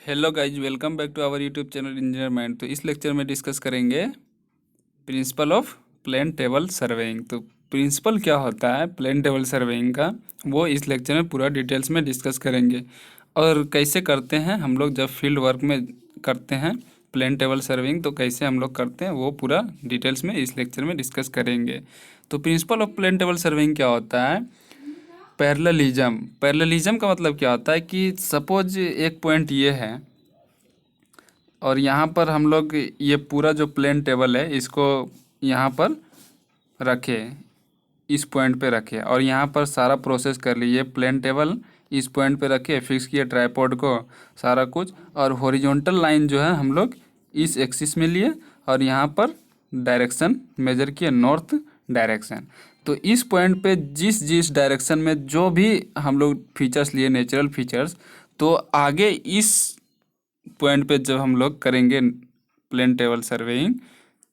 Hello guys, welcome back to our YouTube channel engineer mind. तो इस लेक्चर में डिस्कस करेंगे principle of plane table surveying. तो प्रिंसिपल क्या होता है प्लेन टेबल सर्वेइंग का, वो इस लेक्चर में पूरा डिटेल्स में डिस्कस करेंगे। और कैसे करते हैं हम लोग जब फील्ड वर्क में करते हैं प्लेन टेबल सर्वेइंग, तो कैसे हम लोग करते हैं वो पूरा डिटेल्स में इस लेक्चर में डिस्कस करेंगे। तो principle of plane table surveying क्या होता है? पैरेललिज्म का मतलब क्या होता है कि सपोज एक पॉइंट ये है और यहाँ पर हम लोग ये पूरा जो प्लेन टेबल है इसको यहाँ पर रखे, इस पॉइंट पे रखे और यहाँ पर सारा प्रोसेस कर लिए। ये प्लेन टेबल इस पॉइंट पे रखे, फिक्स किए ट्राइपॉड को, सारा कुछ। और हॉरिजॉन्टल लाइन जो है हम लोग इस एक्सिस में लिए और यहाँ पर डायरेक्शन मेजर किए, नॉर्थ डायरेक्शन। तो इस पॉइंट पे जिस जिस डायरेक्शन में जो भी हम लोग फीचर्स लिए, नेचुरल फीचर्स, तो आगे इस पॉइंट पे जब हम लोग करेंगे प्लेन टेबल सर्वेइंग,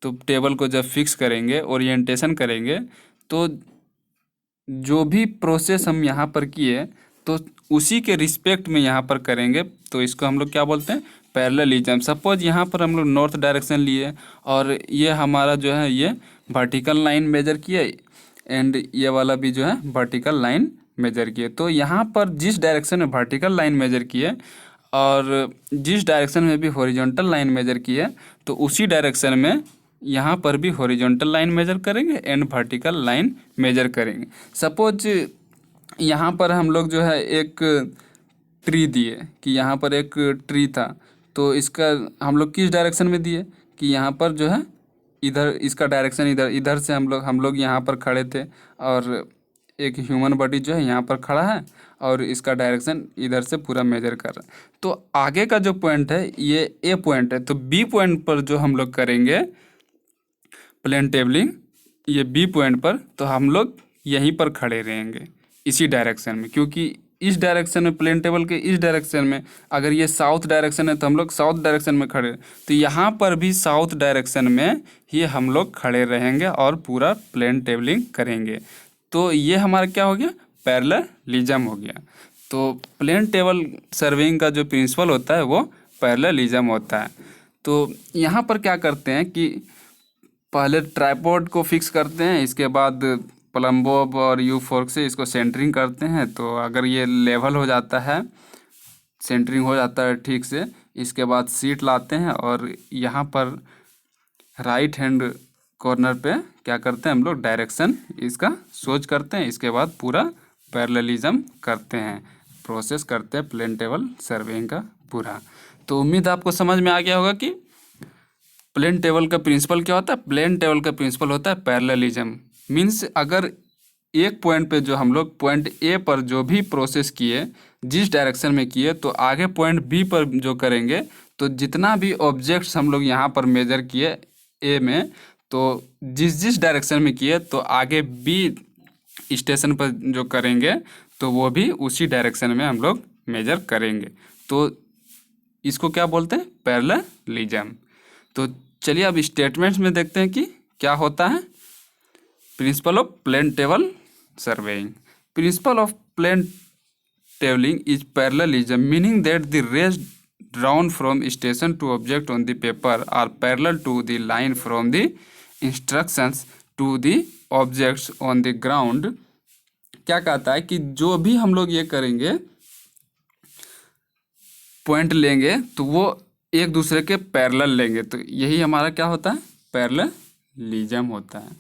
तो टेबल को जब फिक्स करेंगे, ओरिएंटेशन करेंगे, तो जो भी प्रोसेस हम यहाँ पर किए तो उसी के रिस्पेक्ट में यहाँ पर करेंगे। तो इसको हम लोग क्या बोलते हैं? पैरेललिज्म। सपोज यहाँ पर हम लोग नॉर्थ डायरेक्शन लिए और ये हमारा जो है ये वर्टिकल लाइन मेजर किए एंड ये वाला भी जो है वर्टिकल लाइन मेजर किए। तो यहाँ पर जिस डायरेक्शन में वर्टिकल लाइन मेजर किए और जिस डायरेक्शन में भी हॉरिजॉन्टल लाइन मेजर किए, तो उसी डायरेक्शन में यहाँ पर भी हॉरिजॉन्टल लाइन मेजर करेंगे एंड वर्टिकल लाइन मेजर करेंगे। सपोज यहाँ पर हम लोग जो है एक ट्री दिए कि यहाँ पर एक ट्री था, तो इसका हम लोग किस डायरेक्शन में दिए कि यहाँ पर जो है इधर, इसका डायरेक्शन इधर से हम लोग यहाँ पर खड़े थे और एक ह्यूमन बॉडी जो है यहाँ पर खड़ा है और इसका डायरेक्शन इधर से पूरा मेजर कर रहा है। तो आगे का जो पॉइंट है ये ए पॉइंट है, तो बी पॉइंट पर जो हम लोग करेंगे प्लेन टेबलिंग, ये बी पॉइंट पर, तो हम लोग यहीं पर खड़े रहेंगे इसी डायरेक्शन में, क्योंकि इस डायरेक्शन में प्लेन टेबल के इस डायरेक्शन में अगर ये साउथ डायरेक्शन है तो हम लोग साउथ डायरेक्शन में खड़े, तो यहाँ पर भी साउथ डायरेक्शन में ही हम लोग खड़े रहेंगे और पूरा प्लेन टेबलिंग करेंगे। तो ये हमारा क्या हो गया? पैरेललिज्म हो गया। तो प्लेन टेबल सर्वेइंग का जो प्रिंसिपल होता है वो पैरेललिज्म होता है। तो यहाँ पर क्या करते हैं कि पहले ट्राइपॉड को फिक्स करते हैं, इसके बाद प्लम्बोब और यू फोर्क से इसको सेंटरिंग करते हैं। तो अगर ये लेवल हो जाता है, सेंटरिंग हो जाता है ठीक से, इसके बाद सीट लाते हैं और यहाँ पर राइट हैंड कॉर्नर पे क्या करते हैं हम लोग? डायरेक्शन इसका सोच करते हैं। इसके बाद पूरा पैरेललिज्म करते हैं, प्रोसेस करते हैं प्लेन टेबल सर्वेइंग का पूरा। तो उम्मीद आपको समझ में आ गया होगा कि प्लेन टेबल का प्रिंसिपल क्या होता है। प्लेन टेबल का प्रिंसिपल होता है पैरेललिज्म। मीन्स अगर एक पॉइंट पे जो हम लोग पॉइंट ए पर जो भी प्रोसेस किए, जिस डायरेक्शन में किए, तो आगे पॉइंट बी पर जो करेंगे, तो जितना भी ऑब्जेक्ट्स हम लोग यहाँ पर मेजर किए ए में, तो जिस जिस डायरेक्शन में किए, तो आगे बी स्टेशन पर जो करेंगे तो वो भी उसी डायरेक्शन में हम लोग मेजर करेंगे। तो इसको क्या बोलते हैं? पैरेललिज्म। तो चलिए अब स्टेटमेंट्स में देखते हैं कि क्या होता है principle of plane table surveying. Principle of plane tabling is parallelism, meaning that the rays drawn from station to object on the paper are parallel to the line from the instructions to the objects on the ground। क्या कहता है कि जो भी हम लोग ये करेंगे, पॉइंट लेंगे, तो वो एक दूसरे के पैरेलल लेंगे, तो यही हमारा क्या होता है? पैरेललिज्म होता है।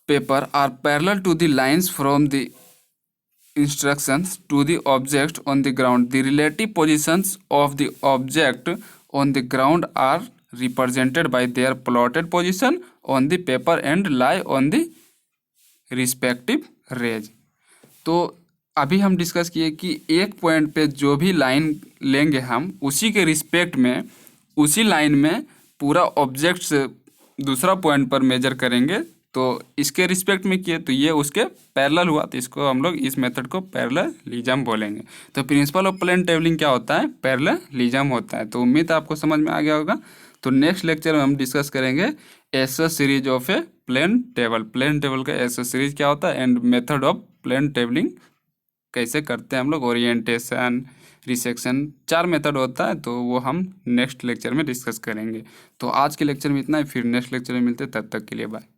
Paper are parallel to the lines from the instructions to the object on the ground. The relative positions of the object on the ground are represented by their plotted position on the paper and lie on the respective rays। तो अभी हम discuss किए कि एक point पे जो भी line लेंगे हम, उसी के रिस्पेक्ट में, उसी लाइन में पूरा ऑब्जेक्ट से दूसरा पॉइंट पर मेजर करेंगे। तो इसके रिस्पेक्ट में किए तो ये उसके पैरेलल हुआ, तो इसको हम लोग इस मेथड को पैरेललिज्म बोलेंगे। तो प्रिंसिपल ऑफ प्लेन टेबलिंग क्या होता है? पैरेललिज्म होता है। तो उम्मीद आपको समझ में आ गया होगा। तो नेक्स्ट लेक्चर में हम डिस्कस करेंगे accessories of a plane table. Plane table का एसओ सीरीज क्या होता है and method of plane tabling कैसे करते हैं हम लोग, ओरिएंटेशन रिसेक्शन, 4 मेथड होता है, तो वो हम नेक्स्ट लेक्चर में डिस्कस करेंगे। तो आज के लेक्चर में इतना ही, फिर नेक्स्ट लेक्चर में मिलते हैं, तब तक के लिए बाय।